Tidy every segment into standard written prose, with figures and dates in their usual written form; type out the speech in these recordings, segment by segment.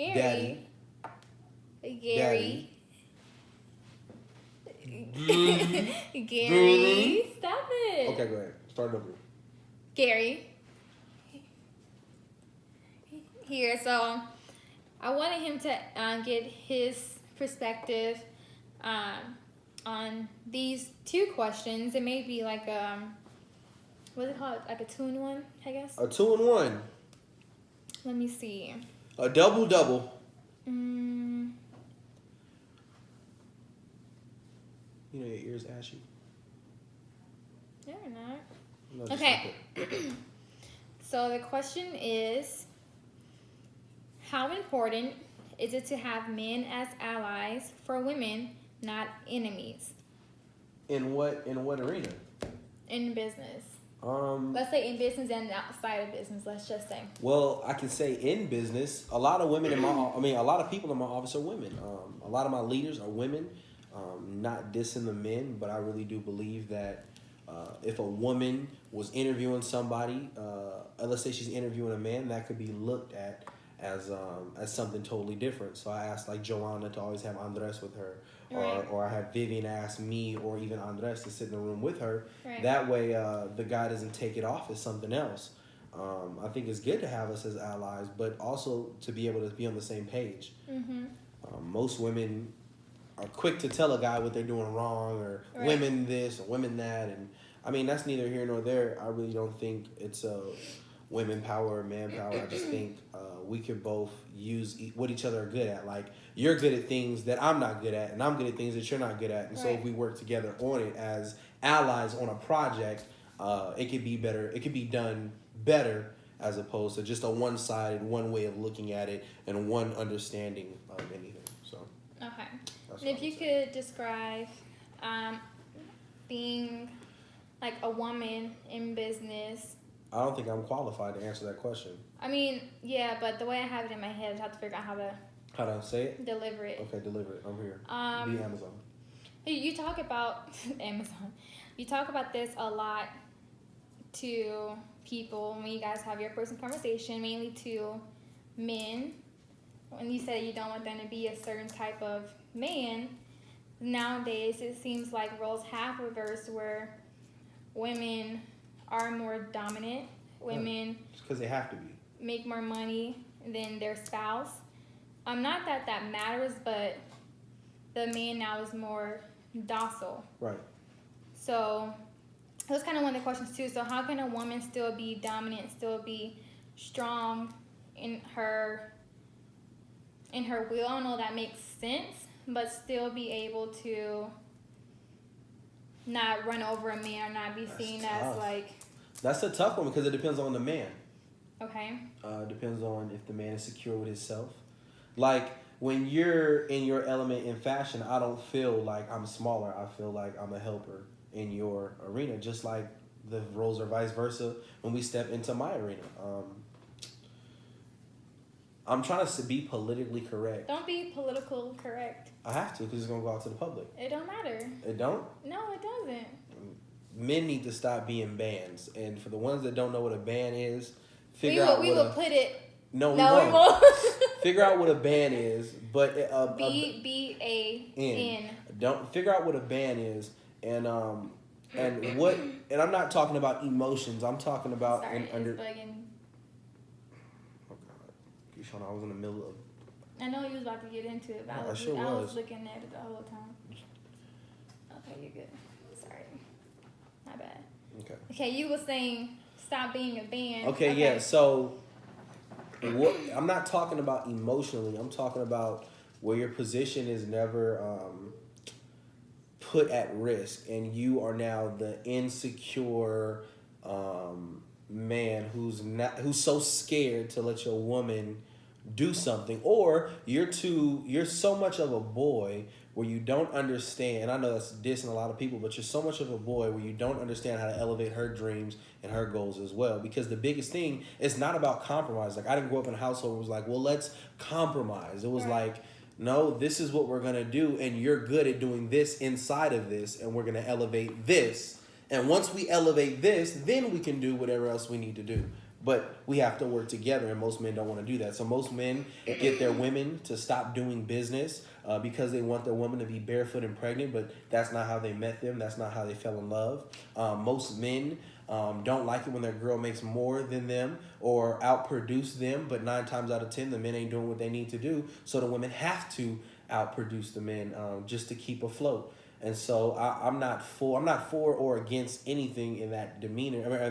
Gary. Gary. Gary. Stop it. Okay, go ahead. Start over. Gary. Here, so I wanted him to get his perspective on these two questions. It may be like what's it called? Like a 2-in-1, I guess. A 2-in-1. Let me see. A double. Mm. You know your ears ashy. They're not. No, just Okay. like it. So the question is, how important is it to have men as allies for women, not enemies, In what arena? in business? Let's say in business and outside of business. Let's just say. Well, I can say in business, a lot of women a lot of people in my office are women. A lot of my leaders are women. Not dissing the men, but I really do believe that if a woman was interviewing somebody, let's say she's interviewing a man, that could be looked at as something totally different. So I asked like Joanna to always have Andres with her, Right. or I had Vivian ask me or even Andres to sit in the room with her. Right. That way, the guy doesn't take it off as something else. I think it's good to have us as allies, but also to be able to be on the same page. Mm-hmm. Most women are quick to tell a guy what they're doing wrong, or Right. women this or women that, and I mean that's neither here nor there. I really don't think it's women power or man power. I just think we could both use what each other are good at. Like you're good at things that I'm not good at, and I'm good at things that you're not good at, and so if Right. we work together on it as allies on a project, it could be better. It could be done better as opposed to just a one-sided, one way of looking at it and one understanding of anything. So. Okay. That's And if what you I'm saying. could describe being like a woman in business. I don't think I'm qualified to answer that question. I mean, yeah, but the way I have it in my head, I have to figure out how to How do I say it? deliver it. Okay, deliver it. I'm here. Be Amazon. You talk about Amazon. You talk about this a lot to people when you guys have your personal conversation, mainly to men. When you say you don't want them to be a certain type of man, nowadays it seems like roles have reversed where women are more dominant. Women Just because they have to be. make more money than their spouse. Not that that matters, but the man now is more docile. Right. So that's kind of one of the questions too. So how can a woman still be dominant, still be strong in her will? I don't know if that makes sense, but still be able to not run over a man or not be That's seen tough. as like, That's a tough one because it depends on the man. okay, Depends on if the man is secure with himself. Like when you're in your element in fashion, I don't feel like I'm smaller. I feel like I'm a helper in your arena, just like the roles are vice versa when we step into my arena. I'm trying to be politically correct. don't be political correct. I have to because it's gonna go out to the public. It don't matter. It don't. No, it doesn't. Men need to stop being bands, and for the ones that don't know what a band is, We figure out will what a, put it. no, No, we we won't. won't. Figure out what a band is, but BAN. don't figure out what a band is, and what, and I'm not talking about emotions. I'm talking about Sorry, it's under. bugging. Oh God, Keyshawn, I was in the middle of. I know you was about to get into it, but Yeah, I was was. looking at it the whole time. Okay, you're good. Sorry. My bad. Okay. Okay, you were saying stop being a band. Okay, yeah. So, what I'm not talking about emotionally. I'm talking about where your position is never put at risk, and you are now the insecure man who's so scared to let your woman do something, or you're so much of a boy where you don't understand. I know that's dissing a lot of people, but you're so much of a boy where you don't understand how to elevate her dreams and her goals as well. Because the biggest thing is not about compromise. Like I didn't grow up in a household where it was like, well, let's compromise. It was like, no, this is what we're gonna do, and you're good at doing this inside of this, and we're gonna elevate this. And once we elevate this, then we can do whatever else we need to do. But we have to work together, and most men don't want to do that. So most men get their women to stop doing business because they want their woman to be barefoot and pregnant, but that's not how they met them. That's not how they fell in love. Most men don't like it when their girl makes more than them or outproduce them, but 9 times out of 10, the men ain't doing what they need to do. So the women have to outproduce the men just to keep afloat. And so I'm not for or against anything in that demeanor,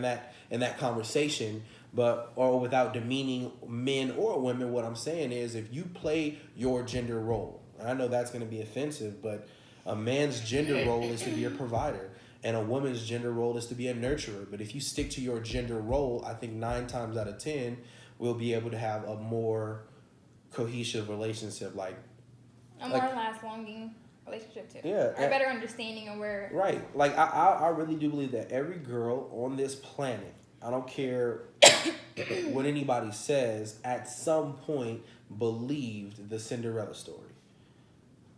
in that conversation, but or without demeaning men or women. What I'm saying is, if you play your gender role, and I know that's going to be offensive, but a man's gender role is to be a provider, and a woman's gender role is to be a nurturer. But if you stick to your gender role, I think 9 times out of 10, we'll be able to have a more cohesive relationship, like a more last-longing relationship too. Yeah, or a better understanding of where. Right, like I really do believe that every girl on this planet, I don't care what anybody says, at some point believed the Cinderella story.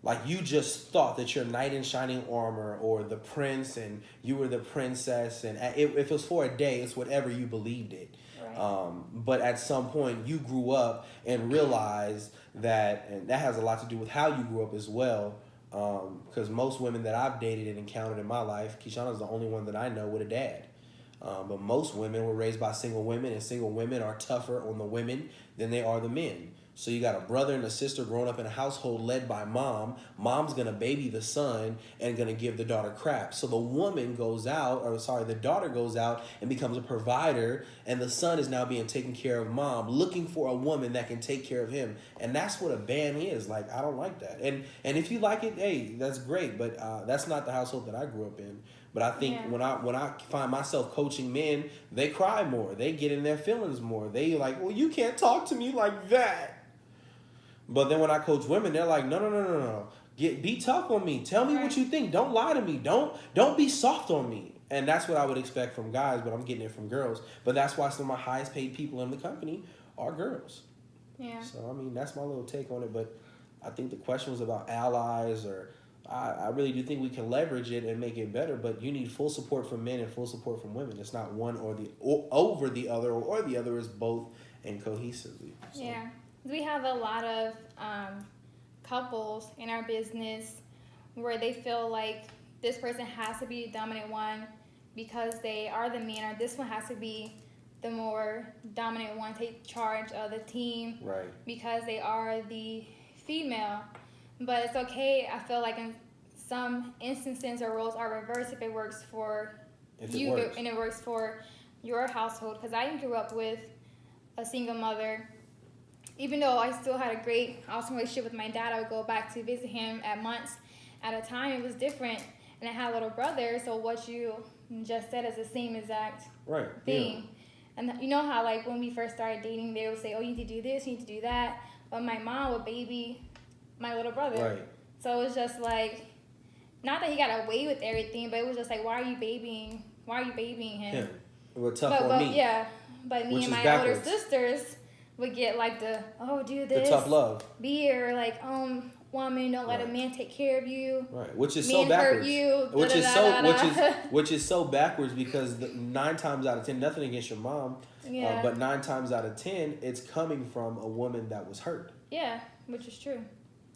Like, you just thought that your knight in shining armor or the prince and you were the princess, and if it was for a day, it's whatever you believed it. Right. But at some point you grew up and realized that, and that has a lot to do with how you grew up as well. Because most women that I've dated and encountered in my life, Kishana's the only one that I know with a dad. But most women were raised by single women, and single women are tougher on the women than they are the men. So you got a brother and a sister growing up in a household led by mom. Mom's going to baby the son and going to give the daughter crap. So the the daughter goes out and becomes a provider, and the son is now being taken care of mom, looking for a woman that can take care of him. And that's what a ban is. Like, I don't like that. And if you like it, hey, that's great. But that's not the household that I grew up in. But I think when I find myself coaching men, they cry more. They get in their feelings more. They like, well, you can't talk to me like that. But then when I coach women, they're like, no. Be tough on me. Tell me what you think. Don't lie to me. Don't be soft on me. And that's what I would expect from guys, but I'm getting it from girls. But that's why some of my highest paid people in the company are girls. Yeah. So, I mean, that's my little take on it. But I think the question was about allies, or I really do think we can leverage it and make it better. But you need full support from men and full support from women. It's not one or over the other, or the other is both and cohesively. So. Yeah. We have a lot of couples in our business where they feel like this person has to be the dominant one because they are the man, or this one has to be the more dominant one, take charge of the team, right? Because they are the female. But it's okay, I feel like in some instances our roles are reversed if it works for you and it works for your household. Because I grew up with a single mother. Even though I still had a great, awesome relationship with my dad, I would go back to visit him at months at a time. It was different. And I had a little brother, so what you just said is the same exact thing. Yeah. And you know how, like, when we first started dating, they would say, oh, you need to do this, you need to do that. But my mom would baby my little brother. Right. So it was just like, not that he got away with everything, but it was just like, why are you babying him? We're tough on me. Yeah, but me and my older sisters would get like do this. The tough love. Be here, like, woman, don't let a man take care of you. Right, which is so backwards. Hurt you. Which is so backwards, because 9 times out of 10, nothing against your mom, but 9 times out of 10, it's coming from a woman that was hurt. Yeah, which is true.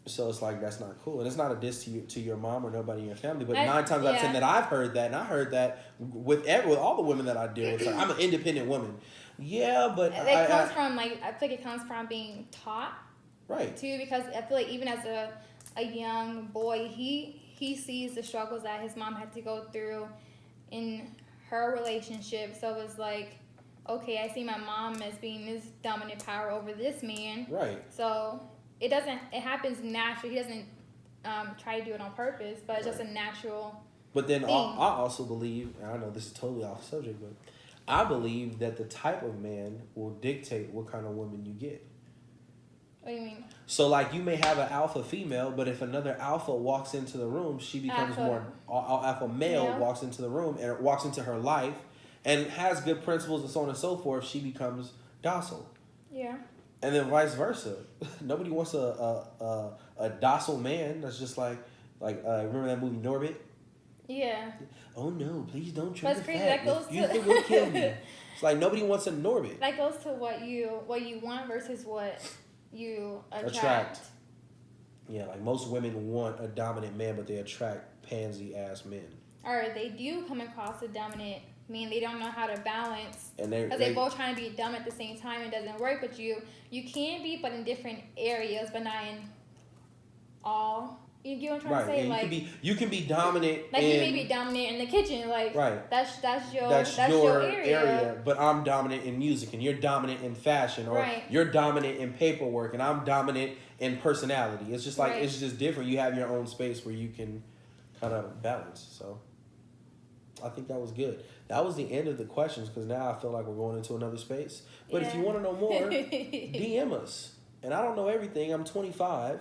So it's like, that's not cool, and it's not a diss to your mom or nobody in your family. But 9 times out of 10 that I've heard that, and I heard that with all the women that I deal with. Like, I'm an independent woman. Yeah, but it comes from, like, I think it comes from being taught, right? Too, because I feel like even as a young boy, he sees the struggles that his mom had to go through in her relationship. So it was like, okay, I see my mom as being this dominant power over this man. Right. So it happens naturally. He doesn't try to do it on purpose, but it's just a natural. But then thing. I also believe, and I know this is totally off subject, but I believe that the type of man will dictate what kind of woman you get. What do you mean? So, like, you may have an alpha female, but if another alpha walks into the room, she becomes alpha male walks into the room and walks into her life and has good principles and so on and so forth, she becomes docile. Yeah. And then vice versa. Nobody wants a docile man that's just like remember that movie Norbit? Yeah. Oh no! Please don't try to crazy. fat. That goes You think will kill me. It's like nobody wants a Norbit. That goes to what you want versus what you attract. Yeah, like most women want a dominant man, but they attract pansy ass men. Or they do come across a dominant man. They don't know how to balance. And because they're both trying to be dumb at the same time. It doesn't work. But you can be, but in different areas, but not in all. You get what I'm trying to say? And like you can be dominant. Like you may be dominant in the kitchen. Like that's your area. But I'm dominant in music, and you're dominant in fashion, or you're dominant in paperwork, and I'm dominant in personality. It's just like it's just different. You have your own space where you can kind of balance. So I think that was good. That was the end of the questions, because now I feel like we're going into another space. But if you want to know more, DM us. And I don't know everything. I'm 25.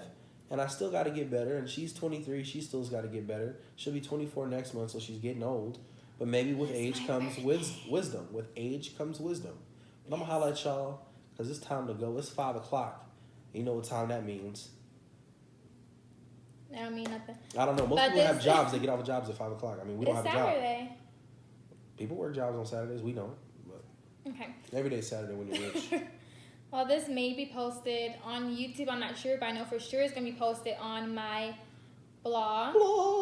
And I still got to get better. And she's 23. She still's got to get better. She'll be 24 next month, so she's getting old. But maybe with age comes wisdom. With age comes wisdom. But I'm going to holler at y'all, because it's time to go. It's 5 o'clock. You know what time that means. I don't mean nothing. I don't know. Most people have jobs. They get off of jobs at 5 o'clock. I mean, we don't have a job. Saturday. People work jobs on Saturdays. We don't. But okay. Every day's Saturday when you're rich. Well, this may be posted on YouTube. I'm not sure, but I know for sure it's going to be posted on my blog.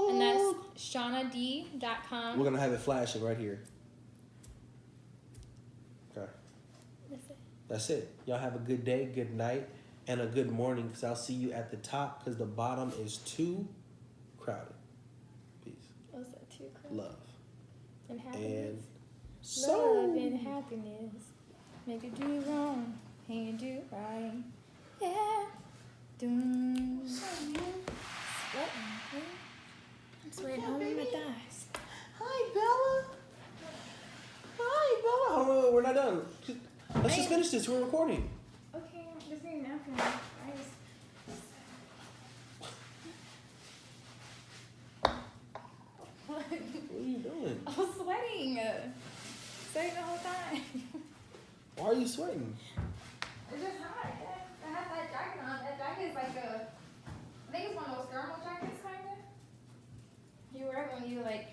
And that's shawnad.com. We're going to have it flashing right here. Okay. That's it. Y'all have a good day, good night, and a good morning, because I'll see you at the top, because the bottom is too crowded. Peace. What's that? Too crowded? Love. And happiness. And love and happiness. Make you do wrong. And you do right. Yeah. Doom. Sweating. I'm sweating all over my thighs. Hi, Bella. Hi, Bella. Hold on, we're not done. Let's just finish this. We're recording. Okay, I'm just getting napkin. What are you doing? I was sweating. Sweating the whole time. Why are you sweating? It's just hot. I have that jacket on. That jacket is like I think it's one of those thermal jackets, kind of. You wear it when you like.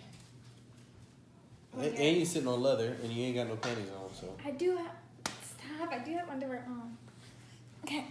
And you're sitting on leather, and you ain't got no panties on, so. I do have. Stop. I do have underwear on. Okay.